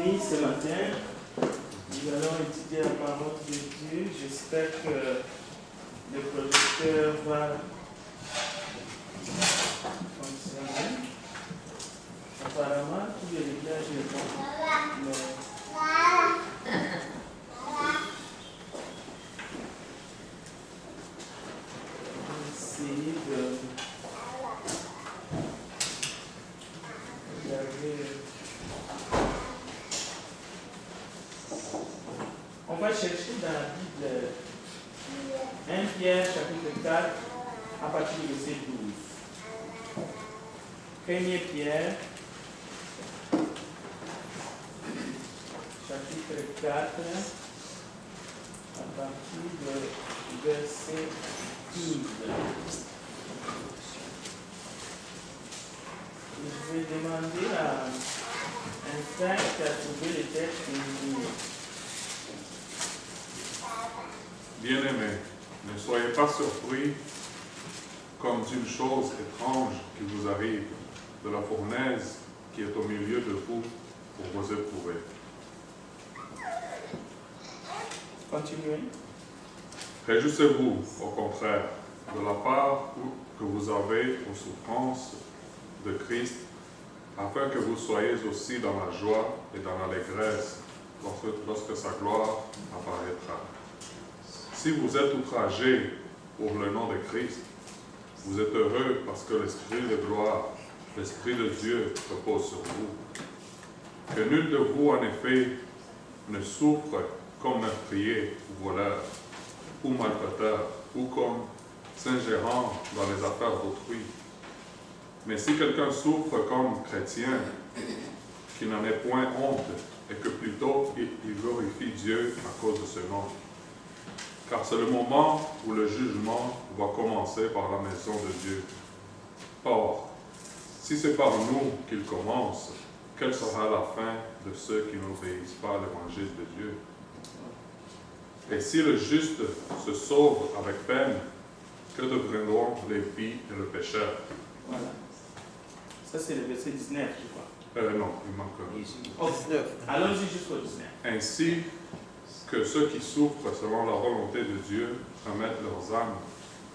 bénis ce matin. Nous allons étudier la parole de Dieu. J'espère que le projecteur va fonctionner. Apparemment, tous les réglages sont bons. On va essayer de regarder. On va chercher dans la Bible 1 Pierre chapitre 4 à partir du verset 12. 1 Pierre chapitre 4 à partir du verset 12. Je vais demander à un frère qui a trouvé le texte de nous lire. Bien-aimés, ne soyez pas surpris comme d'une chose étrange qui vous arrive, de la fournaise qui est au milieu de vous pour vous éprouver. Continuez. Réjouissez-vous, au contraire, de la part que vous avez aux souffrances de Christ, afin que vous soyez aussi dans la joie et dans l'allégresse lorsque sa gloire apparaîtra. Si vous êtes outragés pour le nom de Christ, vous êtes heureux parce que l'Esprit de gloire, l'Esprit de Dieu repose sur vous. Que nul de vous, en effet, ne souffre comme meurtrier ou voleur, ou malfaiteur, ou comme s'ingérant dans les affaires d'autrui. Mais si quelqu'un souffre comme chrétien, qu'il n'en ait point honte, et que plutôt il glorifie Dieu à cause de ce nom. Car c'est le moment où le jugement va commencer par la maison de Dieu. Or, si c'est par nous qu'il commence, quelle sera la fin de ceux qui n'obéissent pas à l'évangile de Dieu? Et si le juste se sauve avec peine, que deviendront les pis et le pécheur? Voilà. Ça, c'est le verset 19, je crois. Non, il manque un. Oh, 19. Allons-y jusqu'au 19. Ainsi que ceux qui souffrent selon la volonté de Dieu remettent leurs âmes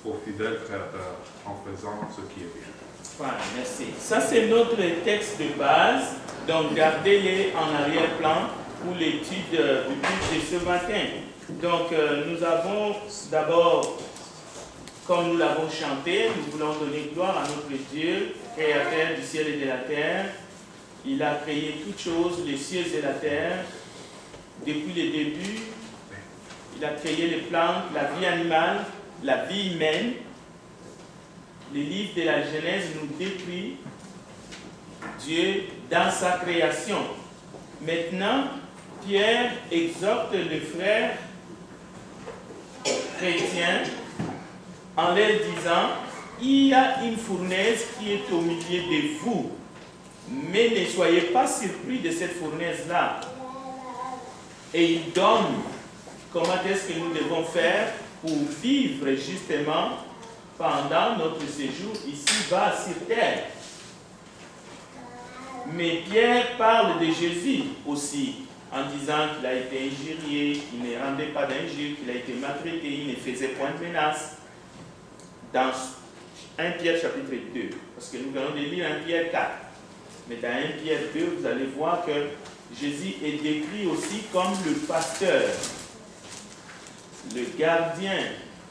au fidèle Créateur en faisant ce qui est bien. Voilà, merci. Ça, c'est notre texte de base. Donc, gardez-les en arrière-plan pour l'étude du culte de ce matin. Donc, nous avons d'abord, comme nous l'avons chanté, nous voulons donner gloire à notre Dieu, Créateur du ciel et de la terre. Il a créé toutes choses, les cieux et la terre. Depuis le début, il a créé les plantes, la vie animale, la vie humaine. Les livres de la Genèse nous décrit Dieu dans sa création. Maintenant, Pierre exhorte les frères chrétiens en leur disant, il y a une fournaise qui est au milieu de vous, mais ne soyez pas surpris de cette fournaise-là. Et il donne comment est-ce que nous devons faire pour vivre justement pendant notre séjour ici-bas sur terre. Mais Pierre parle de Jésus aussi, en disant qu'il a été injurié, qu'il ne rendait pas d'injure, qu'il a été maltraité, il ne faisait point de menace. Dans 1 Pierre chapitre 2, parce que nous venons de lire 1 Pierre 4. Mais dans 1 Pierre 2, vous allez voir que Jésus est décrit aussi comme le pasteur, le gardien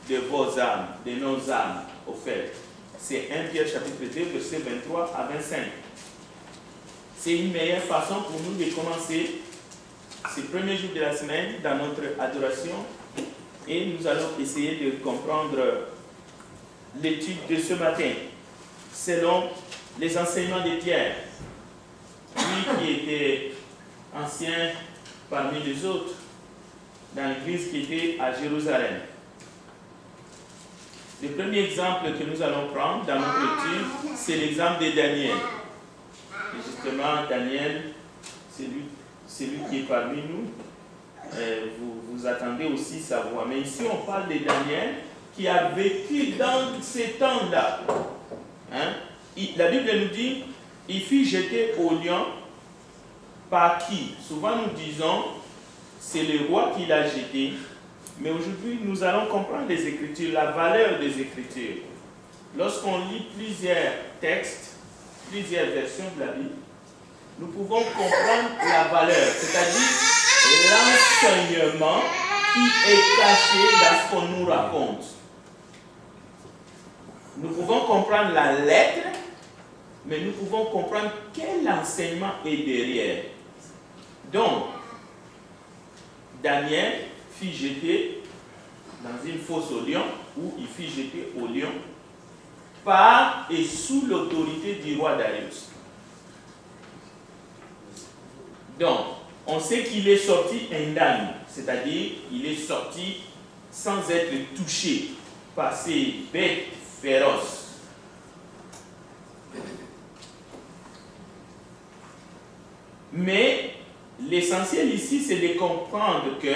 de vos âmes, de nos âmes, au fait. C'est 1 Pierre chapitre 2, versets 23 à 25. C'est une meilleure façon pour nous de commencer ces premiers jours de la semaine dans notre adoration. Et nous allons essayer de comprendre l'étude de ce matin, selon les enseignements de Pierre. Lui qui était ancien parmi les autres dans l'église qui était à Jérusalem. Le premier exemple que nous allons prendre dans notre étude, c'est l'exemple de Daniel. Et justement, Daniel, c'est lui qui est parmi nous. Vous attendez aussi sa voix. Mais ici, on parle de Daniel qui a vécu dans ces temps-là. Hein? La Bible nous dit, il fut jeté au lion Par qui? Souvent nous disons, c'est le roi qui l'a jeté, mais aujourd'hui nous allons comprendre les Écritures, la valeur des Écritures. Lorsqu'on lit plusieurs textes, plusieurs versions de la Bible, nous pouvons comprendre la valeur, c'est-à-dire l'enseignement qui est caché dans ce qu'on nous raconte. Nous pouvons comprendre la lettre, mais nous pouvons comprendre quel enseignement est derrière. Donc, Daniel fut jeté dans une fosse au lion, ou il fut jeté au lion, par et sous l'autorité du roi Darius. Donc, on sait qu'il est sorti indemne, c'est-à-dire il est sorti sans être touché par ces bêtes féroces. Mais l'essentiel ici, c'est de comprendre que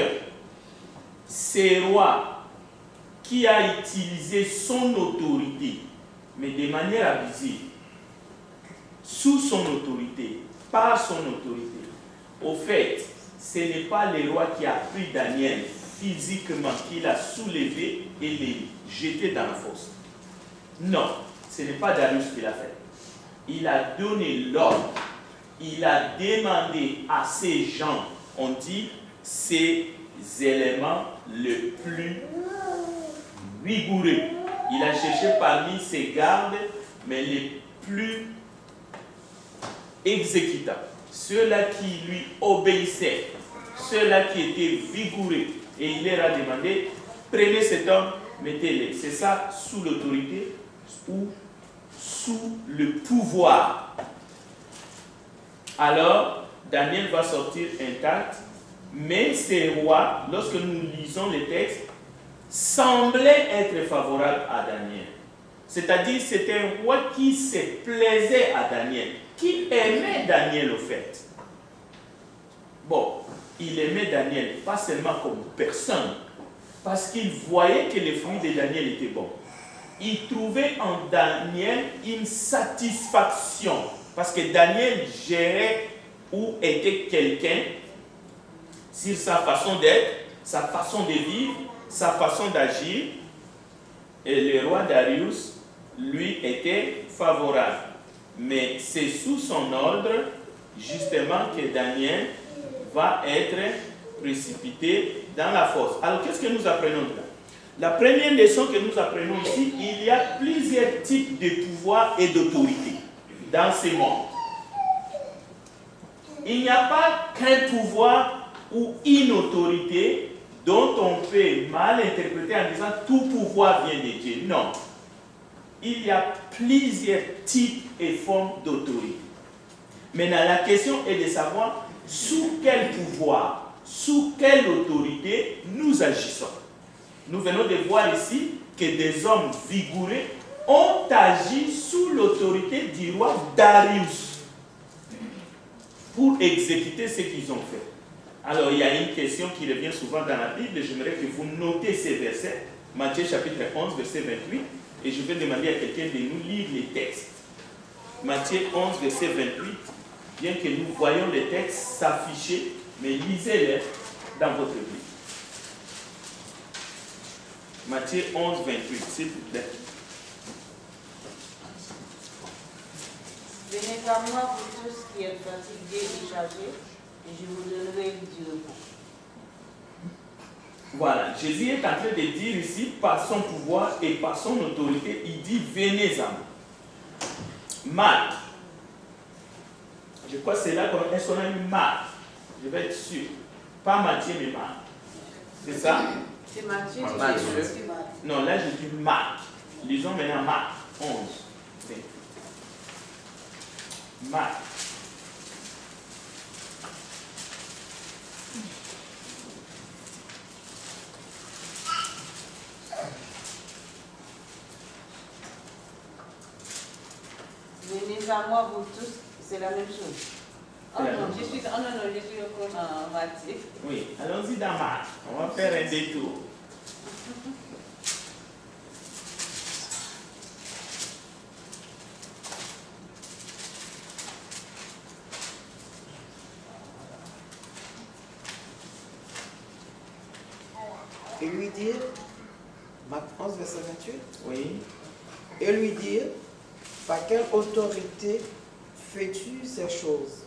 c'est le roi qui a utilisé son autorité, mais de manière abusive, sous son autorité, par son autorité. Au fait, ce n'est pas le roi qui a pris Daniel physiquement, qui l'a soulevé et l'a jeté dans la fosse. Non, ce n'est pas Darius qui l'a fait. Il a donné l'ordre, il a demandé à ces gens, on dit, ces éléments les plus rigoureux. Il a cherché parmi ses gardes, mais les plus exécutables. Ceux-là qui lui obéissaient, ceux-là qui étaient vigoureux. Et il leur a demandé, prenez cet homme, mettez-le. C'est ça, sous l'autorité ou sous le pouvoir. Alors, Daniel va sortir intact, mais ces rois, lorsque nous lisons les textes, semblaient être favorables à Daniel. C'est-à-dire, c'était un roi qui se plaisait à Daniel, qui aimait Daniel au fait. Bon, il aimait Daniel, pas seulement comme personne, parce qu'il voyait que les fruits de Daniel étaient bons. Il trouvait en Daniel une satisfaction, parce que Daniel gérait ou était quelqu'un sur sa façon d'être, sa façon de vivre, sa façon d'agir, et le roi Darius, lui, était favorable. Mais c'est sous son ordre, justement, que Daniel va être précipité dans la fosse. Alors, qu'est-ce que nous apprenons de là? La première leçon que nous apprenons ici, il y a plusieurs types de pouvoir et d'autorité dans ce monde. Il n'y a pas qu'un pouvoir ou une autorité dont on peut mal interpréter en disant tout pouvoir vient de Dieu. Non. Il y a plusieurs types et formes d'autorité. Maintenant, la question est de savoir sous quel pouvoir, sous quelle autorité nous agissons. Nous venons de voir ici que des hommes vigoureux ont agi sous l'autorité du roi Darius pour exécuter ce qu'ils ont fait. Alors, il y a une question qui revient souvent dans la Bible, et j'aimerais que vous notez ces versets, Matthieu chapitre 11, verset 28, et je vais demander à quelqu'un de nous lire les textes. Matthieu 11, verset 28, bien que nous voyons les textes s'afficher, mais lisez-les dans votre Bible. Matthieu 11, 28, s'il vous plaît. Venez à moi, vous tous qui êtes fatigués et chargés, et je vous donnerai du repos. Voilà, Jésus est en train de dire ici, par son pouvoir et par son autorité, il dit, venez à moi. Marc, je crois que c'est là qu'on a eu Marc, je vais être sûr. Pas Matthieu, mais Marc. C'est ça? C'est Matthieu. Non, là je dis Marc. Lisons maintenant Marc 11. Marc. Venez à moi, vous tous, c'est la même chose. Oh non, je suis encore en Matthieu. Oui, allons-y dans Marc. On va faire un détour. et lui dirent, Marc 11, verset 28, Oui. et lui dirent, par quelle autorité fais-tu ces choses?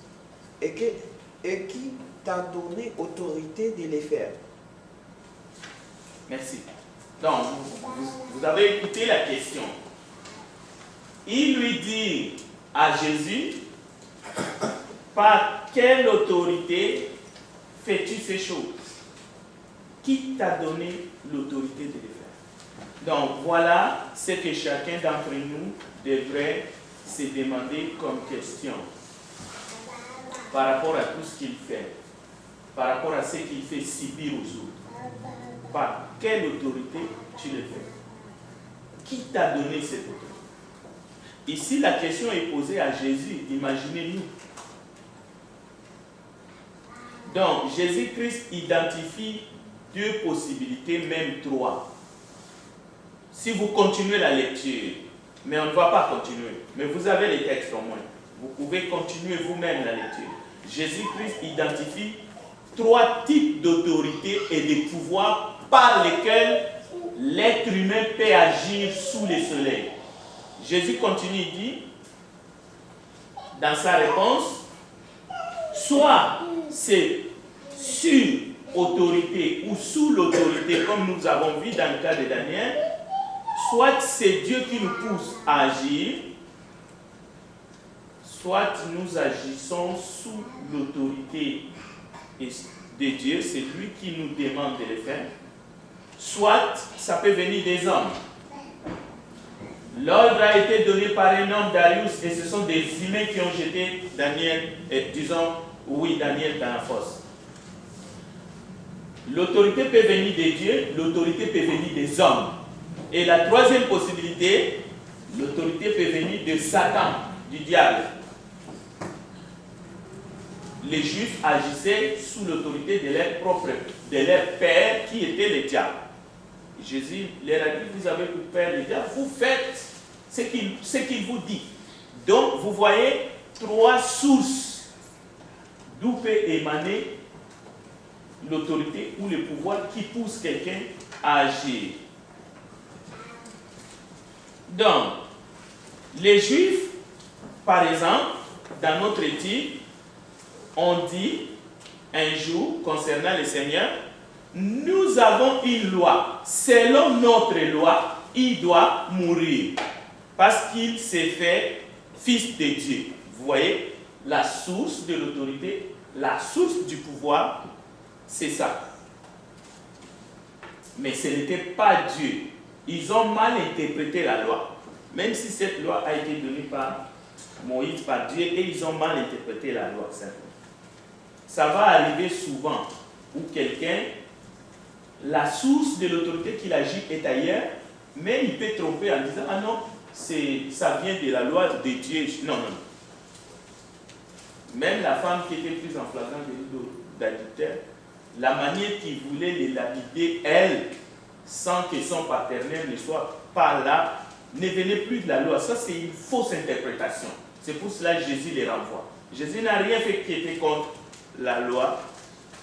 Et qui t'a donné autorité de les faire? Merci. Donc, vous avez écouté la question. Il lui dit à Jésus, par quelle autorité fais-tu ces choses? Qui t'a donné l'autorité de les faire? Donc, voilà ce que chacun d'entre nous devrait se demander comme question par rapport à tout ce qu'il fait, par rapport à ce qu'il fait subir aux autres. Par quelle autorité tu le fais? Qui t'a donné cette autorité? Ici, la question est posée à Jésus. Imaginez-nous. Donc, Jésus-Christ identifie deux possibilités, même trois. Si vous continuez la lecture, mais on ne va pas continuer, mais vous avez les textes au moins, vous pouvez continuer vous-même la lecture. Jésus-Christ identifie trois types d'autorité et de pouvoirs par lesquels l'être humain peut agir sous le soleil. Jésus continue, il dit, dans sa réponse, soit c'est sur autorité ou sous l'autorité, comme nous avons vu dans le cas de Daniel, soit c'est Dieu qui nous pousse à agir, soit nous agissons sous l'autorité de Dieu, c'est lui qui nous demande de le faire, soit ça peut venir des hommes. L'ordre a été donné par un homme, Darius, et ce sont des humains qui ont jeté Daniel, Daniel dans la fosse. L'autorité peut venir de Dieu, l'autorité peut venir des hommes. Et la troisième possibilité, l'autorité peut venir de Satan, du diable. Les Juifs agissaient sous l'autorité de leur propre, de leur père qui était le diable. Jésus leur a dit, vous avez pour père le diable, vous faites ce qu'il vous dit. Donc, vous voyez trois sources d'où peut émaner l'autorité ou le pouvoir qui pousse quelqu'un à agir. Donc, les Juifs, par exemple, dans notre étude, on dit un jour concernant le Seigneur, nous avons une loi. Selon notre loi, il doit mourir parce qu'il s'est fait fils de Dieu. Vous voyez, la source de l'autorité, la source du pouvoir, c'est ça. Mais ce n'était pas Dieu. Ils ont mal interprété la loi. Même si cette loi a été donnée par Moïse, par Dieu, et ils ont mal interprété la loi. Ça va arriver souvent où quelqu'un, la source de l'autorité qu'il agit est ailleurs, mais il peut tromper en disant, ah non, ça vient de la loi de Dieu. Non, non. Même la femme qui était prise en flagrant délit d'adultère, la manière qu'il voulait les lapider, elle, sans que son partenaire ne soit pas là, ne venait plus de la loi. Ça, c'est une fausse interprétation. C'est pour cela que Jésus les renvoie. Jésus n'a rien fait qui était contre la loi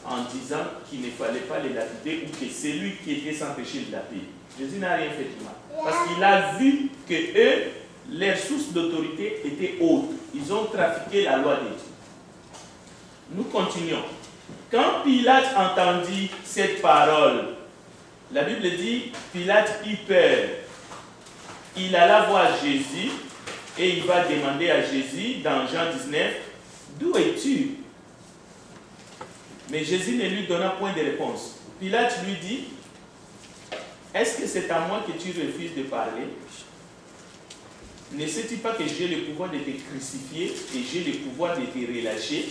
en disant qu'il ne fallait pas les lapider ou que c'est lui qui était sans péché de lapider. Jésus n'a rien fait de mal. Parce qu'il a vu que eux, leur source d'autorité était haute. Ils ont trafiqué la loi de Dieu. Nous continuons. Quand Pilate entendit cette parole, la Bible dit, Pilate eut peur. Il alla voir Jésus et il va demander à Jésus dans Jean 19, d'où es-tu? Mais Jésus ne lui donna point de réponse. Pilate lui dit, est-ce que c'est à moi que tu refuses de parler? Ne sais-tu pas que j'ai le pouvoir de te crucifier et j'ai le pouvoir de te relâcher?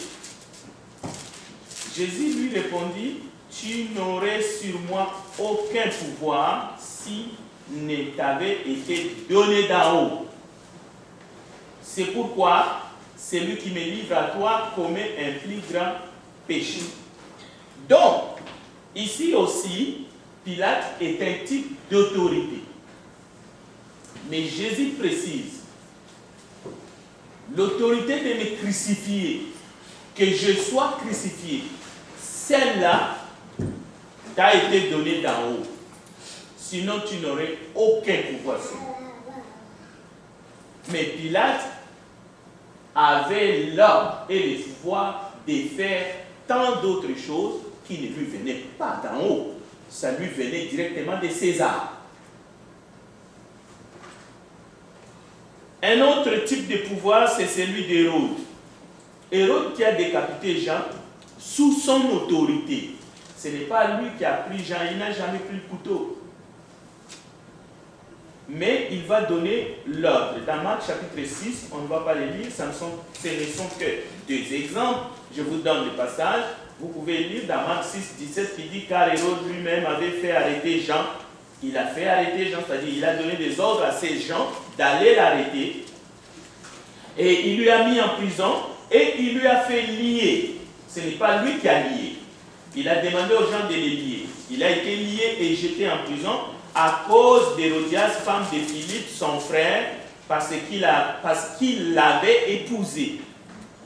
Jésus lui répondit, tu n'aurais sur moi aucun pouvoir si ne t'avait été donné d'en haut. C'est pourquoi celui qui me livre à toi commet un plus grand péché. Donc, ici aussi, Pilate est un type d'autorité. Mais Jésus précise, l'autorité de me crucifier, que je sois crucifié, celle-là, t'a été donné d'en haut. Sinon, tu n'aurais aucun pouvoir sur lui. Mais Pilate avait l'ordre et le pouvoir de faire tant d'autres choses qui ne lui venaient pas d'en haut. Ça lui venait directement de César. Un autre type de pouvoir, c'est celui d'Hérode. Hérode qui a décapité Jean sous son autorité. Ce n'est pas lui qui a pris Jean, il n'a jamais pris le couteau. Mais il va donner l'ordre. Dans Marc chapitre 6, on ne va pas les lire, ce ne sont que 2 exemples. Je vous donne le passage. Vous pouvez lire dans Marc 6, 17 qui dit car Hérode lui-même avait fait arrêter Jean. Il a fait arrêter Jean, c'est-à-dire il a donné des ordres à ces gens d'aller l'arrêter. Et il lui a mis en prison et il lui a fait lier. Ce n'est pas lui qui a lié. Il a demandé aux gens de les lier. Il a été lié et jeté en prison à cause d'Hérodias, femme de Philippe, son frère, parce qu'il l'avait épousée.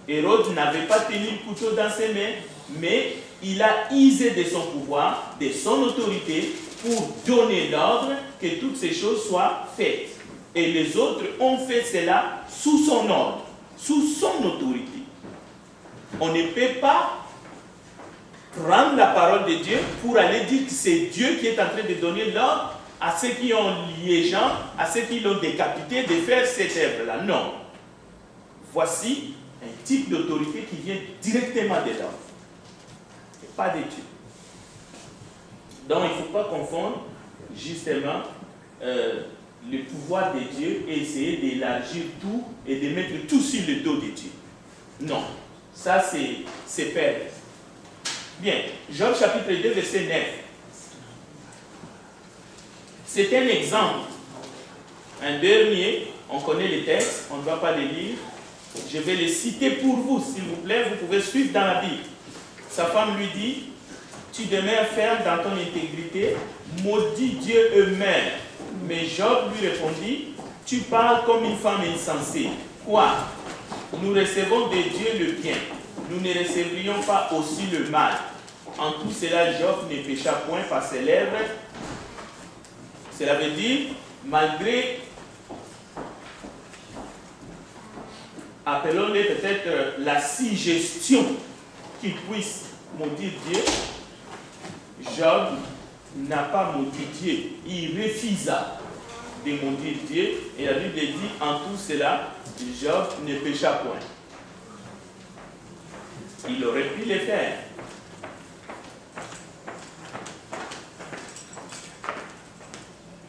Hérode n'avait pas tenu le couteau dans ses mains, mais il a usé de son pouvoir, de son autorité, pour donner l'ordre que toutes ces choses soient faites. Et les autres ont fait cela sous son ordre, sous son autorité. On ne peut pas prendre la parole de Dieu pour aller dire que c'est Dieu qui est en train de donner l'ordre à ceux qui ont lié Jean, à ceux qui l'ont décapité, de faire cette œuvre-là. Non. Voici un type d'autorité qui vient directement de l'ordre. Et pas de Dieu. Donc il ne faut pas confondre justement le pouvoir de Dieu et essayer d'élargir tout et de mettre tout sur le dos de Dieu. Non. Ça c'est perdre. Bien. Job chapitre 2 verset 9. C'est un exemple. Un dernier, on connaît les textes, on ne va pas les lire. Je vais les citer pour vous, s'il vous plaît, vous pouvez suivre dans la Bible. Sa femme lui dit, tu demeures ferme dans ton intégrité, maudit Dieu eux-mêmes. Mais Job lui répondit, tu parles comme une femme insensée. Quoi? Nous recevons de Dieu le bien, nous ne recevrions pas aussi le mal. En tout cela, Job ne pécha point par ses lèvres. Cela veut dire, malgré, appelons-le peut-être la suggestion qu'il puisse maudire Dieu, Job n'a pas maudit Dieu. Il refusa de maudire Dieu. Et la Bible dit, en tout cela, Job ne pécha point. Il aurait pu le faire.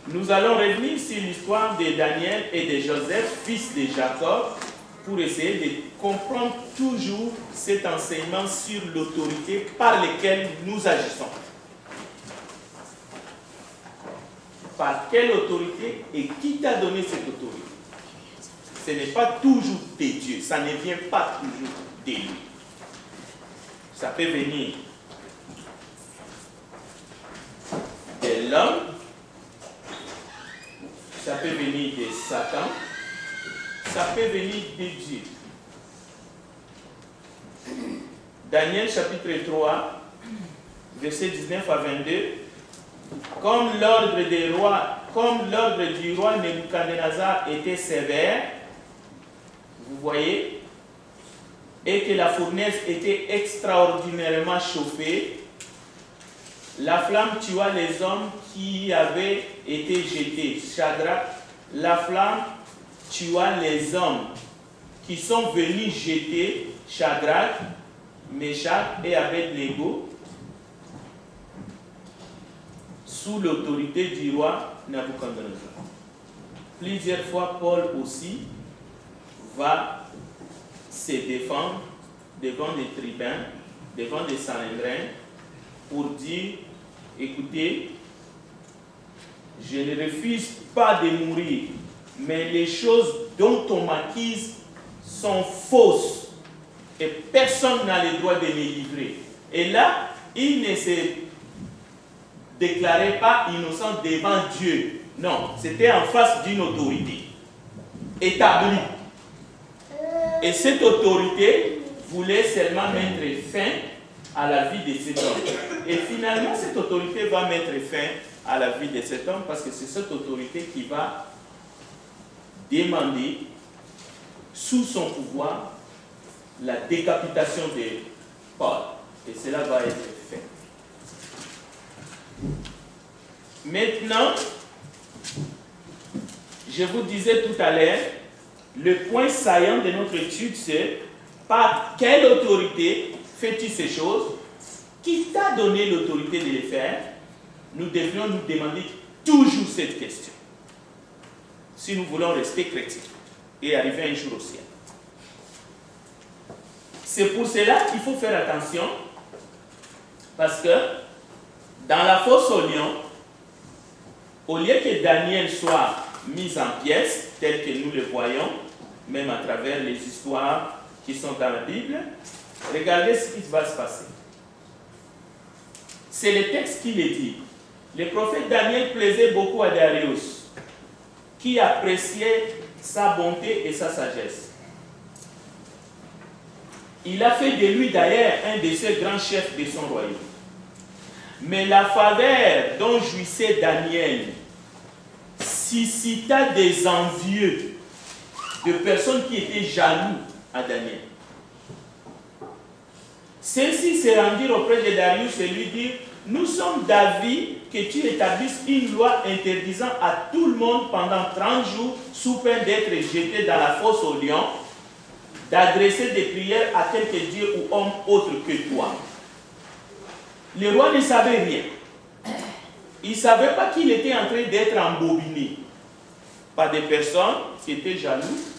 Nous allons revenir sur l'histoire de Daniel et de Joseph, fils de Jacob, pour essayer de comprendre toujours cet enseignement sur l'autorité par laquelle nous agissons. Par quelle autorité et qui t'a donné cette autorité? Ce n'est pas toujours de Dieu, ça ne vient pas toujours de lui. Ça peut venir de l'homme, ça peut venir de Satan, ça peut venir de Dieu. Daniel chapitre 3, verset 19 à 22. Comme l'ordre du roi Nebuchadnezzar était sévère, vous voyez, et que la fournaise était extraordinairement chauffée, la flamme tua les hommes qui avaient été jetés. Shadrach, la flamme tua les hommes qui sont venus jeter Shadrach, Meshach et Abednego sous l'autorité du roi Nabuchodonosor. Plusieurs fois, Paul aussi va se défendre devant les tribuns, devant les Sanhédrins, pour dire, écoutez, je ne refuse pas de mourir, mais les choses dont on m'accuse sont fausses et personne n'a le droit de me livrer. Et là, il ne se déclarait pas innocent devant Dieu. Non, c'était en face d'une autorité établie. Et cette autorité voulait seulement mettre fin à la vie de cet homme. Et finalement, cette autorité va mettre fin à la vie de cet homme parce que c'est cette autorité qui va demander, sous son pouvoir, la décapitation de Paul. Et cela va être fait. Maintenant, je vous disais tout à l'heure, le point saillant de notre étude, c'est par quelle autorité fais-tu ces choses? Qui t'a donné l'autorité de les faire? Nous devrions nous demander toujours cette question. Si nous voulons rester chrétiens et arriver un jour au ciel. C'est pour cela qu'il faut faire attention, parce que dans la fosse au lion, au lieu que Daniel soit mis en pièces, tel que nous le voyons, même à travers les histoires qui sont dans la Bible, regardez ce qui va se passer. C'est le texte qui le dit. Le prophète Daniel plaisait beaucoup à Darius, qui appréciait sa bonté et sa sagesse. Il a fait de lui d'ailleurs un de ses grands chefs de son royaume. Mais la faveur dont jouissait Daniel suscita des envieux, de personnes qui étaient jaloux à Daniel. Ceux-ci se rendirent auprès de Darius et lui dirent: nous sommes d'avis que tu établisses une loi interdisant à tout le monde pendant 30 jours, sous peine d'être jeté dans la fosse aux lions, d'adresser des prières à quelque dieu ou homme autre que toi. Le roi ne savait rien. Il ne savait pas qu'il était en train d'être embobiné par des personnes qui étaient jalouses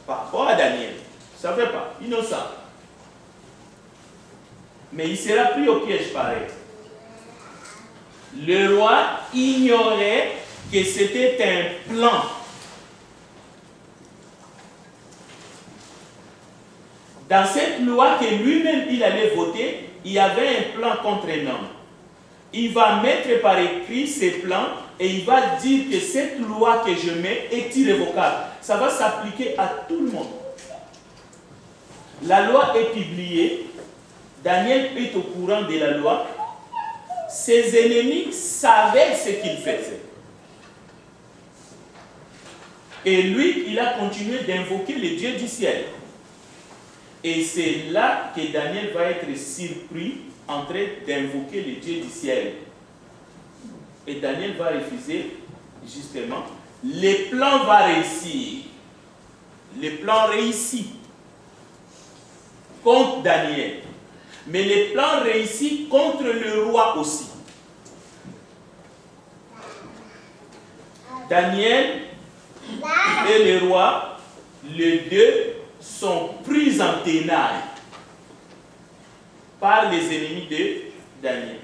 par rapport à Daniel. Il ne savait pas, innocent. Mais il sera pris au piège pareil. Le roi ignorait que c'était un plan. Dans cette loi que lui-même il allait voter, il y avait un plan contre un homme. Il va mettre par écrit ses plans et il va dire que cette loi que je mets est irrévocable. Ça va s'appliquer à tout le monde. La loi est publiée. Daniel est au courant de la loi. Ses ennemis savaient ce qu'il faisait. Et lui, il a continué d'invoquer le Dieu du ciel. Et c'est là que Daniel va être surpris en train d'invoquer le Dieu du ciel. Et Daniel va refuser, justement. Le plan va réussir. Le plan réussit contre Daniel. Mais le plan réussit contre le roi aussi. Daniel et le roi, les deux sont pris en tenaille par les ennemis de Daniel.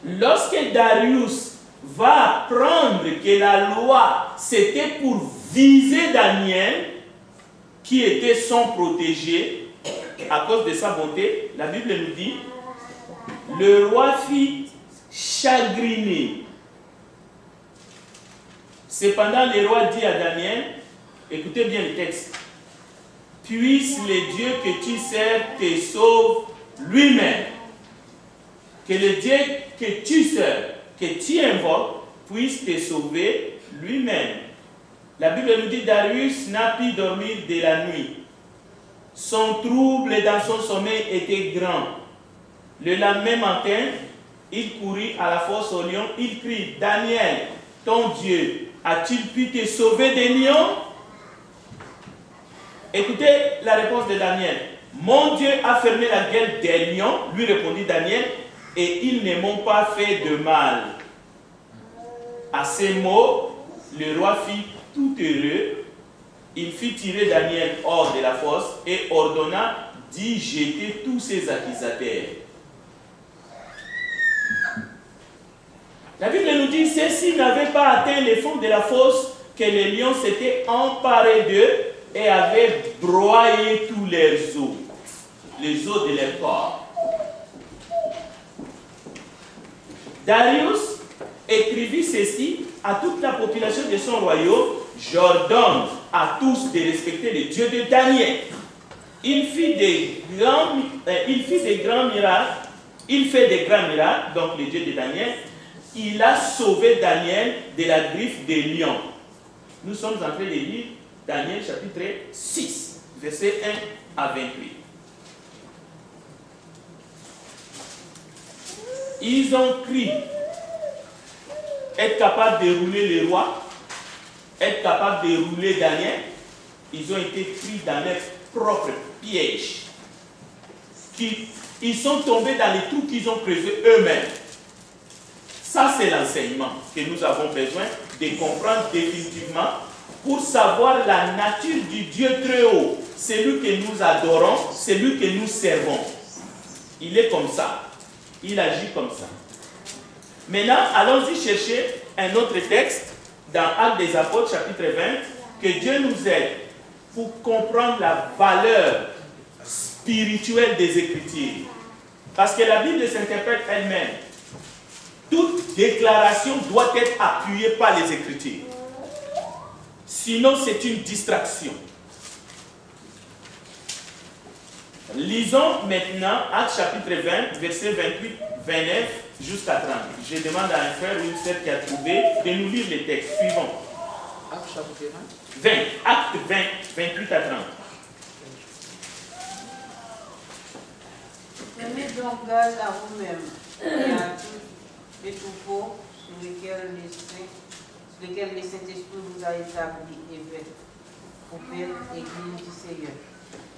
Lorsque Darius va apprendre que la loi c'était pour viser Daniel, qui était son protégé à cause de sa bonté, la Bible nous dit, le roi fut chagriné. Cependant, le roi dit à Daniel, écoutez bien le texte, puisse le Dieu que tu sers te sauve lui-même. Que le Dieu que tu sers, que tu invoques, puisse te sauver lui-même. La Bible nous dit, Darius n'a pu dormir de la nuit. Son trouble dans son sommeil était grand. Le lendemain matin, il courut à la fosse aux lions. Il crie, Daniel, ton Dieu, a-t-il pu te sauver des lions? Écoutez la réponse de Daniel. Mon Dieu a fermé la gueule des lions, lui répondit Daniel, et ils ne m'ont pas fait de mal. À ces mots, le roi fit tout heureux. Il fit tirer Daniel hors de la fosse et ordonna d'y jeter tous ses accusateurs. La Bible nous dit, ceux-ci n'avaient pas atteint les fonds de la fosse que les lions s'étaient emparés d'eux et avaient broyé tous leurs os, les os de leur corps. Darius écrivit ceci à toute la population de son royaume. J'ordonne à tous de respecter le Dieu de Daniel. il fait des grands miracles, il fait des grands miracles, donc le Dieu de Daniel, il a sauvé Daniel de la griffe des lions. Nous sommes en train de lire Daniel chapitre 6, versets 1 à 28. Ils ont cru être capables de rouler les rois, être capables de rouler Daniel. Ils ont été pris dans leur propre piège. Ils sont tombés dans les trous qu'ils ont creusés eux-mêmes. Ça, c'est l'enseignement que nous avons besoin de comprendre définitivement pour savoir la nature du Dieu très haut. Celui que nous adorons, celui que nous servons. Il est comme ça. Il agit comme ça. Maintenant, allons-y chercher un autre texte dans Actes des Apôtres, chapitre 20, que Dieu nous aide pour comprendre la valeur spirituelle des Écritures. Parce que la Bible s'interprète elle-même. Toute déclaration doit être appuyée par les Écritures. Sinon, c'est une distraction. Lisons maintenant Actes chapitre 20, versets 28, 29 jusqu'à 30. Je demande à un frère ou une sœur qui a trouvé de nous lire les textes suivants. Actes chapitre 20, Actes 20, 28 à 30. Prenez donc garde à vous-même et à tous les troupeaux sur lesquels le Saint-Esprit vous a établi et fait pour faire l'Église du Seigneur,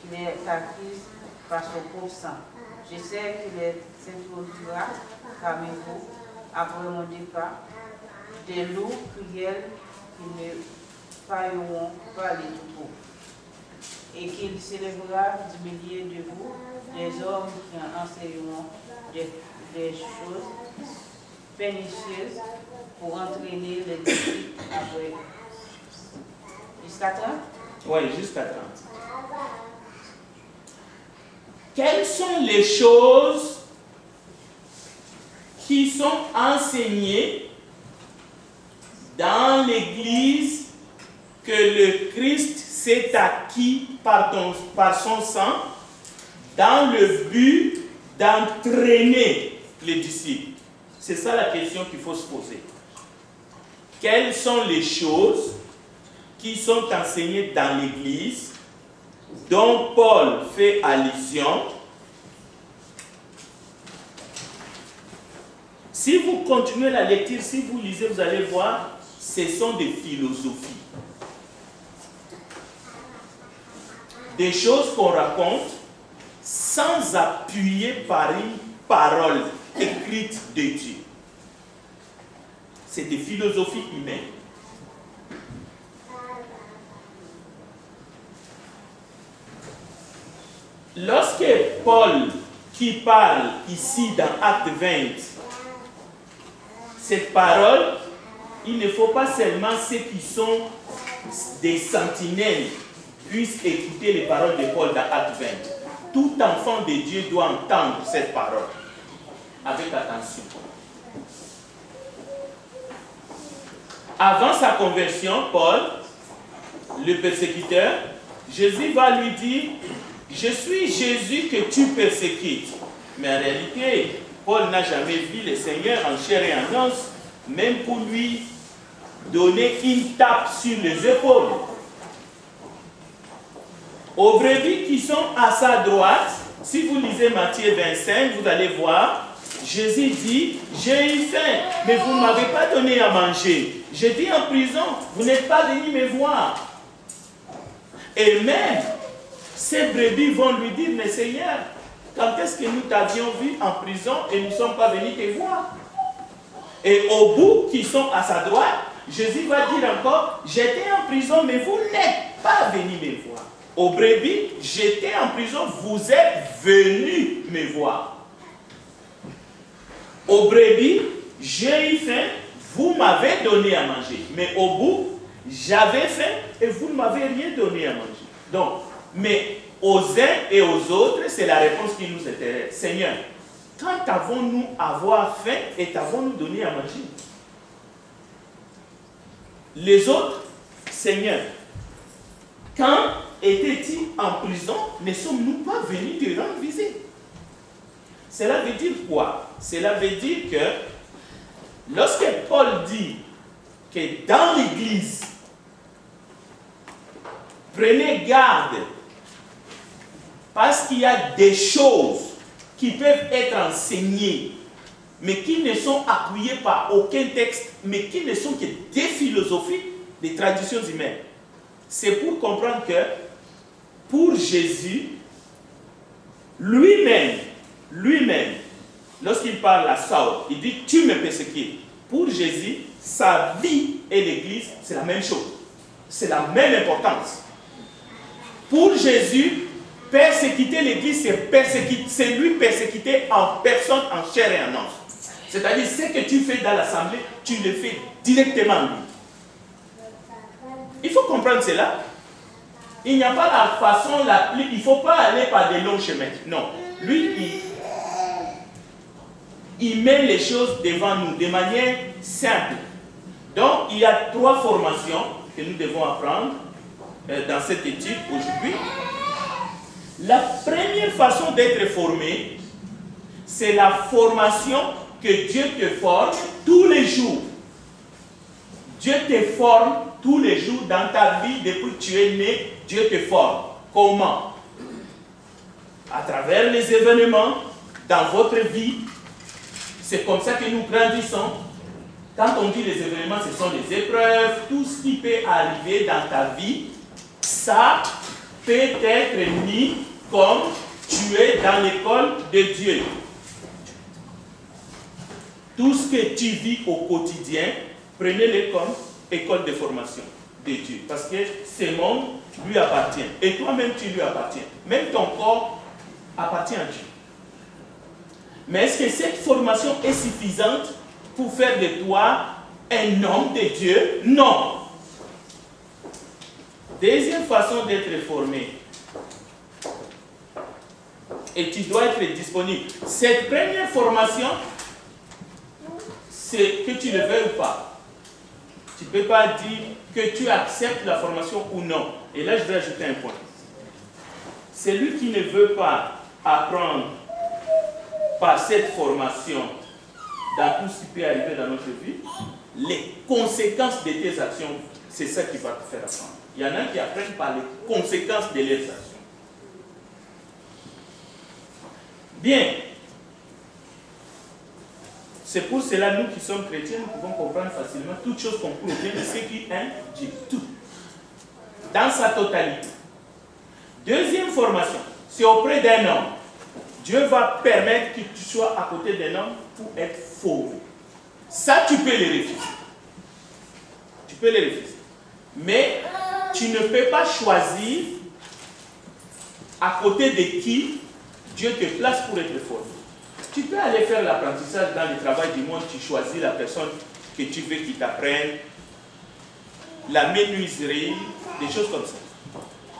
qu'il est acquise par son propre sang. Je sais qu'il s'introduira parmi vous, après mon départ, des loups cruels qui ne failleront pas les troupeaux, et qu'il s'élèvera du milieu de vous des hommes qui enseigneront des choses pernicieuses pour entraîner les disciples après. Jusqu'à 30? Oui, jusqu'à 30. Quelles sont les choses qui sont enseignées dans l'Église que le Christ s'est acquis par son sang dans le but d'entraîner les disciples? C'est ça la question qu'il faut se poser. Quelles sont les choses qui sont enseignées dans l'Église dont Paul fait allusion? Si vous continuez la lecture, si vous lisez, vous allez voir, ce sont des philosophies. Des choses qu'on raconte sans appuyer par une parole écrite de Dieu. C'est des philosophies humaines. Lorsque Paul, qui parle ici dans Acte 20, cette parole, il ne faut pas seulement ceux qui sont des sentinelles puissent écouter les paroles de Paul dans Acte 20. Tout enfant de Dieu doit entendre cette parole avec attention. Avant sa conversion, Paul, le persécuteur, Jésus va lui dire: je suis Jésus que tu persécutes. Mais en réalité, Paul n'a jamais vu le Seigneur en chair et en os, même pour lui donner une tape sur les épaules. Aux brebis qui sont à sa droite, si vous lisez Matthieu 25, vous allez voir, Jésus dit: j'ai eu faim, mais vous ne m'avez pas donné à manger. J'étais en prison, vous n'êtes pas venus me voir. Et même, ces brebis vont lui dire: mais Seigneur, quand est-ce que nous t'avions vu en prison et nous ne sommes pas venus te voir? Et au bout, qui sont à sa droite, Jésus va dire encore: j'étais en prison, mais vous n'êtes pas venus me voir. Aux brebis, j'étais en prison, vous êtes venus me voir. Aux brebis, j'ai eu faim, vous m'avez donné à manger. Mais au bout, j'avais faim et vous ne m'avez rien donné à manger. Donc, mais aux uns et aux autres, c'est la réponse qui nous intéresse. Seigneur, quand avons-nous avoir faim et t'avons-nous donné à manger? Les autres, Seigneur, quand était-il en prison? Ne sommes-nous pas venus te rendre visite? Cela veut dire quoi? Cela veut dire que lorsque Paul dit que dans l'Église, prenez garde, parce qu'il y a des choses qui peuvent être enseignées, mais qui ne sont appuyées par aucun texte, mais qui ne sont que des philosophies, des traditions humaines. C'est pour comprendre que pour Jésus, lui-même, lorsqu'il parle à Saul, il dit « tu me persécutes ». Pour Jésus, sa vie et l'Église, c'est la même chose. C'est la même importance. Pour Jésus, persécuter l'Église, c'est lui persécuter en personne, en chair et en os. C'est-à-dire, ce que tu fais dans l'assemblée, tu le fais directement en lui. Il faut comprendre cela. Il n'y a pas la façon, il ne faut pas aller par des longs chemins. Non. Lui, il met les choses devant nous de manière simple. Donc, il y a 3 formations que nous devons apprendre dans cette étude aujourd'hui. La première façon d'être formé, c'est la formation que Dieu te forme tous les jours. Dieu te forme tous les jours dans ta vie depuis que tu es né. Dieu te forme. Comment? À travers les événements dans votre vie. C'est comme ça que nous grandissons. Quand on dit les événements, ce sont les épreuves, tout ce qui peut arriver dans ta vie, ça peut être mis comme tu es dans l'école de Dieu. Tout ce que tu vis au quotidien, prenez-le comme école de formation de Dieu. Parce que ce monde lui appartient. Et toi-même, tu lui appartiens. Même ton corps appartient à Dieu. Mais est-ce que cette formation est suffisante pour faire de toi un homme de Dieu? Non. Deuxième façon d'être formé. Et tu dois être disponible. Cette première formation, c'est que tu le veuilles ou pas. Tu ne peux pas dire que tu acceptes la formation ou non. Et là, je vais ajouter un point. Celui qui ne veut pas apprendre par cette formation dans tout ce qui peut arriver dans notre vie, les conséquences de tes actions, c'est ça qui va te faire apprendre. Il y en a qui apprennent par les conséquences de leurs actions. Bien. C'est pour cela, nous qui sommes chrétiens, nous pouvons comprendre facilement toutes choses qu'on provient de ce qui est Dieu. Tout. Dans sa totalité. Deuxième formation, c'est auprès d'un homme. Dieu va permettre que tu sois à côté d'un homme pour être formé. Ça, tu peux le refuser. Tu peux le refuser. Mais tu ne peux pas choisir à côté de qui Dieu te place pour être formé. Tu peux aller faire l'apprentissage dans le travail du monde, tu choisis la personne que tu veux qui t'apprenne, la menuiserie, des choses comme ça.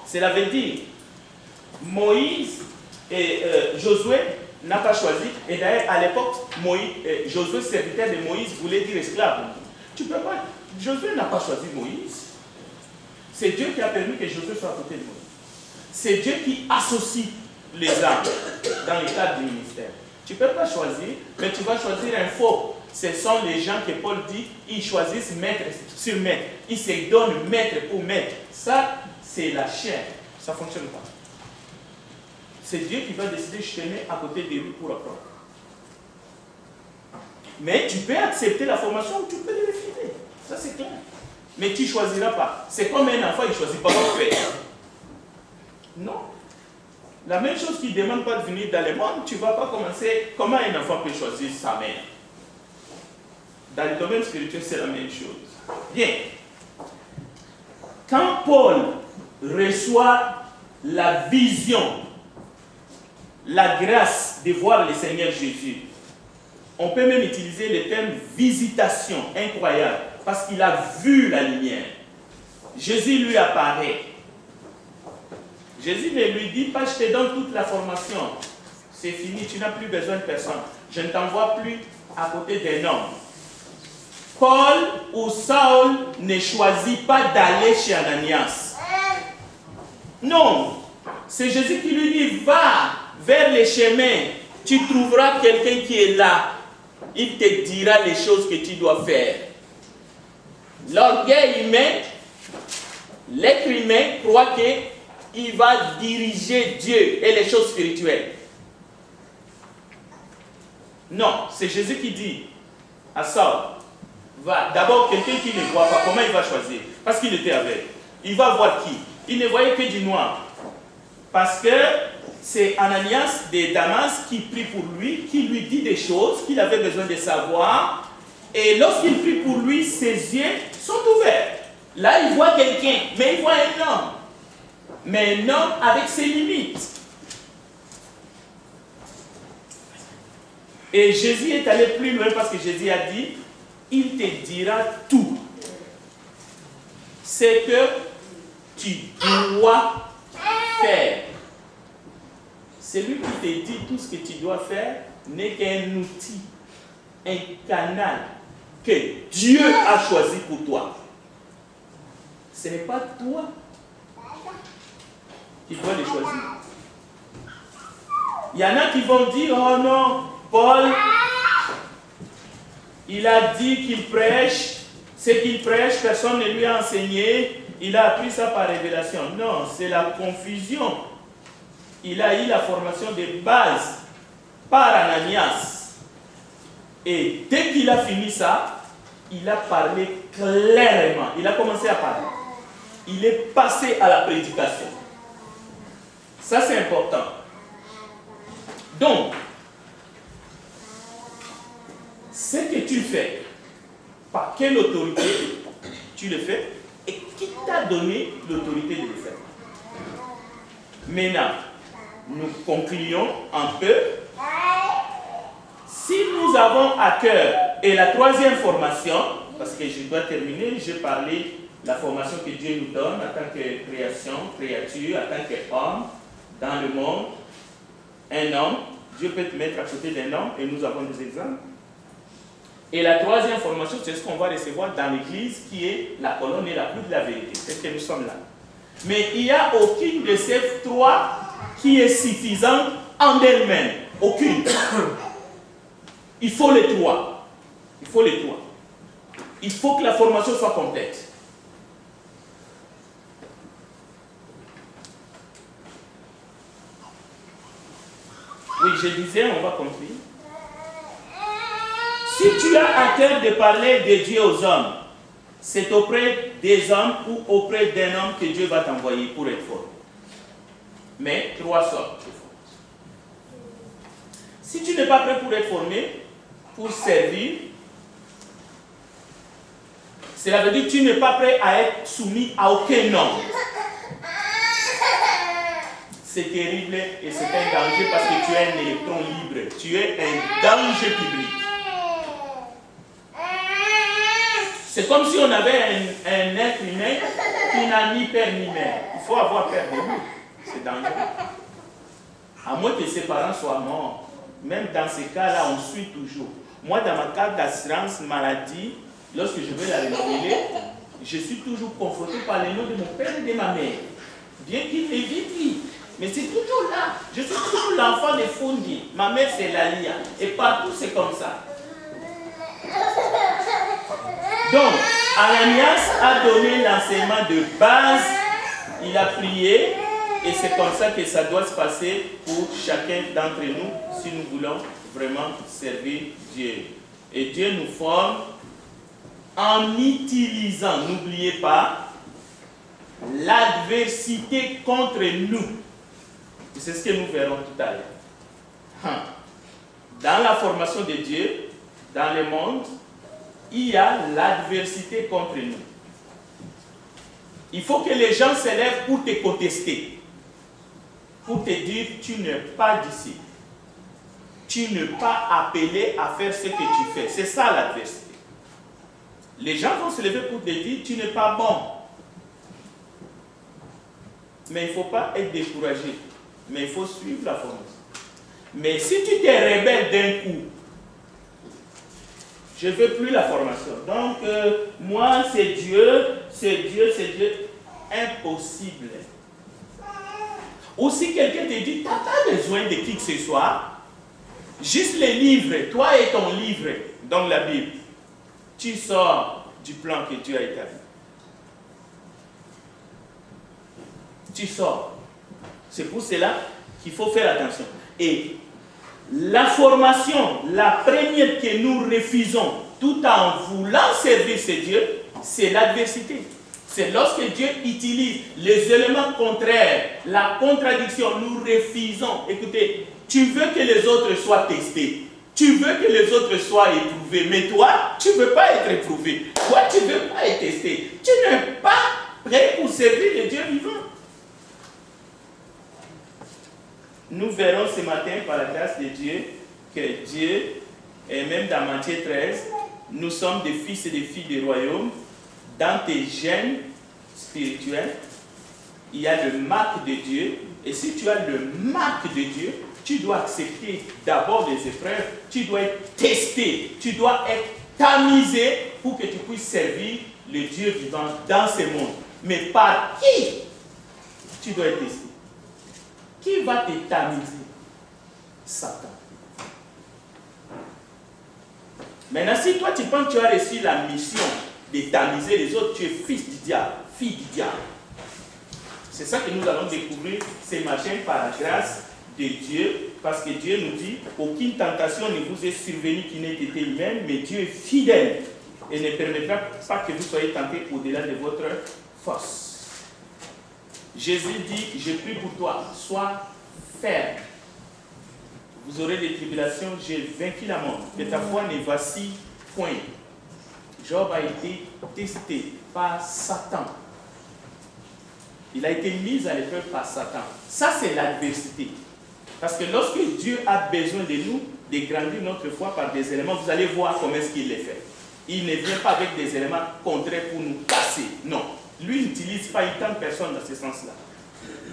Cela veut dire, Moïse et Josué n'a pas choisi, et d'ailleurs à l'époque, Josué, serviteur de Moïse, voulait dire esclave. Tu peux pas, Josué n'a pas choisi Moïse. C'est Dieu qui a permis que Josué soit à côté de Moïse. C'est Dieu qui associe les âmes dans le cadre du ministère. Tu ne peux pas choisir, mais tu vas choisir un faux. Ce sont les gens que Paul dit, ils choisissent maître sur maître. Ils se donnent maître pour maître. Ça, c'est la chair. Ça ne fonctionne pas. C'est Dieu qui va décider, je te mets à côté de lui pour apprendre. Mais tu peux accepter la formation ou tu peux le refuser. Ça, c'est clair. Mais tu ne choisiras pas. C'est comme un enfant, il ne choisit pas son père. Non. La même chose qui ne demande pas de venir dans le monde, tu ne vas pas commencer. Comment un enfant peut choisir sa mère? Dans le domaine spirituel, c'est la même chose. Bien. Quand Paul reçoit la vision, la grâce de voir le Seigneur Jésus, on peut même utiliser le terme visitation, incroyable, parce qu'il a vu la lumière. Jésus lui apparaît. Jésus ne lui dit pas, je te donne toute la formation. C'est fini, tu n'as plus besoin de personne. Je ne t'envoie plus à côté d'un homme. Paul ou Saul ne choisit pas d'aller chez Ananias. Non, c'est Jésus qui lui dit, va vers les chemins, tu trouveras quelqu'un qui est là. Il te dira les choses que tu dois faire. L'orgueil humain, l'être humain croit qu'il va diriger Dieu et les choses spirituelles. Non, c'est Jésus qui dit à Saul, va. D'abord, quelqu'un qui ne voit pas, comment il va choisir? Parce qu'il était aveugle. Il va voir qui? Il ne voyait que du noir. Parce que c'est Ananias de Damas qui prie pour lui, qui lui dit des choses qu'il avait besoin de savoir. Et lorsqu'il prie pour lui, ses yeux sont ouverts. Là, il voit quelqu'un, mais il voit un homme. Mais un homme avec ses limites. Et Jésus est allé plus loin parce que Jésus a dit, il te dira tout. C'est que tu dois faire. Celui qui te dit tout ce que tu dois faire n'est qu'un outil, un canal que Dieu a choisi pour toi. Ce n'est pas toi qui dois le choisir. Il y en a qui vont dire, oh non, Paul, il a dit qu'il prêche, ce qu'il prêche, personne ne lui a enseigné, il a appris ça par révélation. Non, c'est la confusion. Il a eu la formation de base par Ananias. Et dès qu'il a fini ça, il a parlé clairement. Il a commencé à parler. Il est passé à la prédication. Ça, c'est important. Donc, ce que tu fais, par quelle autorité tu le fais et qui t'a donné l'autorité de le faire. Maintenant, nous concluons un peu. Si nous avons à cœur, et la troisième formation, parce que je dois terminer, j'ai parlé de la formation que Dieu nous donne en tant que création, créature, en tant qu'homme, dans le monde, un homme, Dieu peut te mettre à côté d'un homme, et nous avons des exemples. Et la troisième formation, c'est ce qu'on va recevoir dans l'Église, qui est la colonne et la pluie de la vérité. C'est que nous sommes là. Mais il n'y a aucune de ces trois qui est suffisante en elle-même. Aucune. Il faut les trois. Il faut les trois. Il faut que la formation soit complète. Oui, je disais, on va conclure. Si tu as à cœur de parler de Dieu aux hommes, c'est auprès des hommes ou auprès d'un homme que Dieu va t'envoyer pour être formé. Mais trois sortes de formations. Si tu n'es pas prêt pour être formé, pour servir, cela veut dire que tu n'es pas prêt à être soumis à aucun homme. C'est terrible et c'est un danger parce que tu es un électron libre. Tu es un danger public. C'est comme si on avait un être humain qui n'a ni père ni mère. Il faut avoir peur de lui. C'est dangereux. À moins que ses parents soient morts. Même dans ces cas-là, on suit toujours. Moi, dans ma carte d'assurance maladie, lorsque je vais la renouveler, je suis toujours confronté par les noms de mon père et de ma mère. Bien qu'il évite, mais c'est toujours là. Je suis toujours l'enfant de Fundi. Ma mère, c'est Lalia. Et partout, c'est comme ça. Donc, Ananias a donné l'enseignement de base. Il a prié. Et c'est comme ça que ça doit se passer pour chacun d'entre nous si nous voulons vraiment servir Dieu. Et Dieu nous forme en utilisant, n'oubliez pas, l'adversité contre nous. C'est ce que nous verrons tout à l'heure. Dans la formation de Dieu, dans le monde, il y a l'adversité contre nous. Il faut que les gens s'élèvent pour te contester. Pour te dire, tu n'es pas d'ici. Tu n'es pas appelé à faire ce que tu fais. C'est ça l'adversité. Les gens vont se lever pour te dire, tu n'es pas bon. Mais il ne faut pas être découragé. Mais il faut suivre la formation. Mais si tu te rebelles d'un coup, je ne veux plus la formation. Donc, moi, c'est Dieu, c'est Dieu, c'est Dieu. Impossible. Ou si quelqu'un te dit, tu n'as pas besoin de qui que ce soit, juste les livres, toi et ton livre, donc la Bible, tu sors du plan que Dieu a établi. Tu sors. C'est pour cela qu'il faut faire attention. Et la formation, la première que nous refusons, tout en voulant servir ce Dieu, c'est l'adversité. C'est lorsque Dieu utilise les éléments contraires, la contradiction, nous refusons. Écoutez, tu veux que les autres soient testés. Tu veux que les autres soient éprouvés. Mais toi, tu ne veux pas être éprouvé. Toi, tu ne veux pas être testé. Tu n'es pas prêt pour servir le Dieu vivant. Nous verrons ce matin, par la grâce de Dieu, que Dieu, et même dans Matthieu 13, nous sommes des fils et des filles du royaume. Dans tes gènes spirituels, il y a le marque de Dieu. Et si tu as le marque de Dieu, tu dois accepter d'abord les épreuves, tu dois être testé, tu dois être tamisé pour que tu puisses servir le Dieu vivant dans ce monde. Mais par qui tu dois être testé? Qui va te tamiser? Satan. Maintenant, si toi tu penses que tu as reçu la mission de tamiser les autres, tu es fils du diable, fille du diable. C'est ça que nous allons découvrir ce matin par la grâce de Dieu, parce que Dieu nous dit, aucune tentation ne vous est survenue qui n'ait été humaine, mais Dieu est fidèle et ne permettra pas que vous soyez tentés au-delà de votre force. Jésus dit, je prie pour toi, sois ferme. Vous aurez des tribulations, j'ai vaincu la mort. Que ta foi ne vacille point. Job a été testé par Satan. Il a été mis à l'épreuve par Satan. Ça, c'est l'adversité. Parce que lorsque Dieu a besoin de nous, de grandir notre foi par des éléments, vous allez voir comment est-ce qu'il les fait. Il ne vient pas avec des éléments contraires pour nous casser. Non. Lui n'utilise pas, il tente personne dans ce sens-là.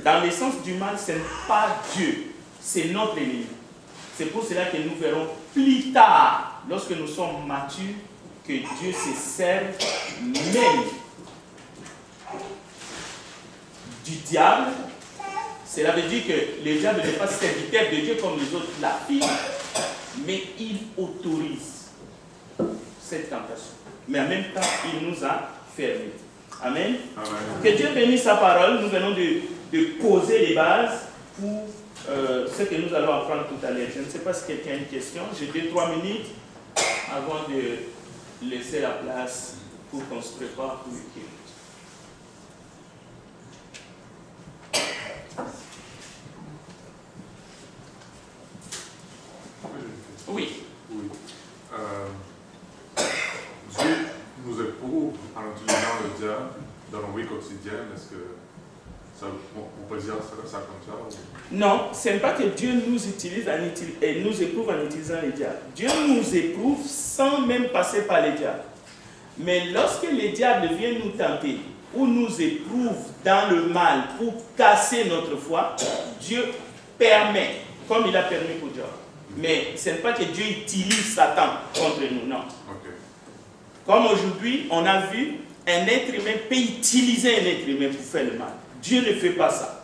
Dans le sens du mal, ce n'est pas Dieu, c'est notre ennemi. C'est pour cela que nous verrons plus tard, lorsque nous sommes matures, que Dieu se sert même du diable. Cela veut dire que le diable n'est pas serviteur de Dieu comme les autres la fille, mais il autorise cette tentation. Mais en même temps, il nous a fermés. Amen. Amen. Que Dieu bénisse sa parole. Nous venons de poser les bases pour ce que nous allons apprendre tout à l'heure. Je ne sais pas si quelqu'un a une question. J'ai 2-3 minutes avant de laisser la place pour qu'on se prépare pour le culte. Oui. Oui. Dieu nous éprouve en utilisant le diable dans nos vies quotidiennes. Est-ce que on peut dire ça comme ça? Ou... Non, ce n'est pas que Dieu nous utilise et nous éprouve en utilisant les diables. Dieu nous éprouve sans même passer par les diables. Mais lorsque les diables viennent nous tenter ou nous éprouve dans le mal pour casser notre foi, Dieu permet, comme il a permis pour Job. Mais ce n'est pas que Dieu utilise Satan contre nous, non. Okay. Comme aujourd'hui, on a vu, un être humain peut utiliser un être humain pour faire le mal. Dieu ne fait pas ça.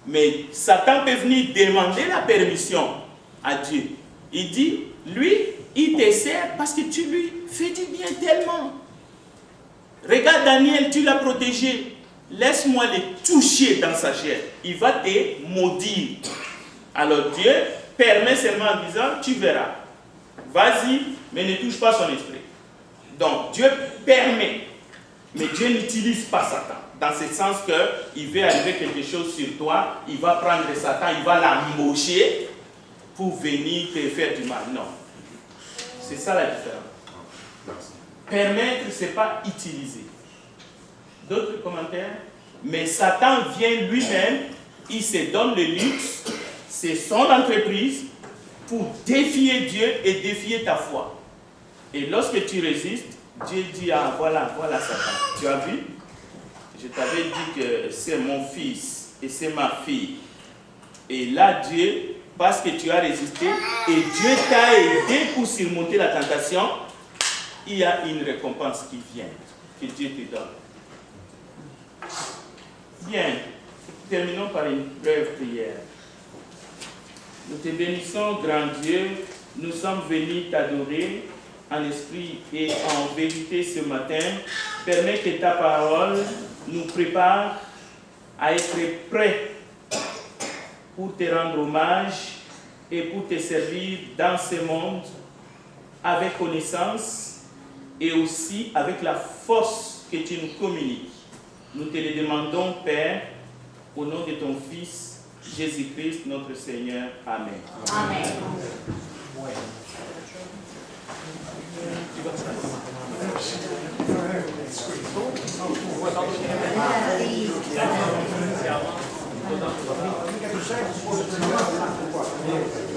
Mais Satan peut venir demander la permission à Dieu. Il dit, lui, il te sert parce que tu lui fais du bien tellement. Regarde Daniel, tu l'as protégé. Laisse-moi le toucher dans sa chair. Il va te maudire. Alors Dieu permet seulement en disant, tu verras. Vas-y, mais ne touche pas son esprit. Donc Dieu permet. Mais Dieu n'utilise pas Satan. Dans ce sens qu'il veut arriver quelque chose sur toi, il va prendre Satan, il va l'embaucher pour venir te faire du mal. Non. C'est ça la différence. Permettre, ce n'est pas utiliser. D'autres commentaires? Mais Satan vient lui-même, il se donne le luxe, c'est son entreprise pour défier Dieu et défier ta foi. Et lorsque tu résistes, Dieu dit, ah voilà Satan, tu as vu? Je t'avais dit que c'est mon fils et c'est ma fille. Et là, Dieu, parce que tu as résisté et Dieu t'a aidé pour surmonter la tentation, il y a une récompense qui vient, que Dieu te donne. Bien. terminons par une brève prière. Nous te bénissons, grand Dieu. Nous sommes venus t'adorer en esprit et en vérité ce matin. Permets que ta parole nous prépare à être prêts pour te rendre hommage et pour te servir dans ce monde avec connaissance et aussi avec la force que tu nous communiques. Nous te le demandons, Père, au nom de ton Fils, Jésus-Christ, notre Seigneur. Amen. Amen. Amen.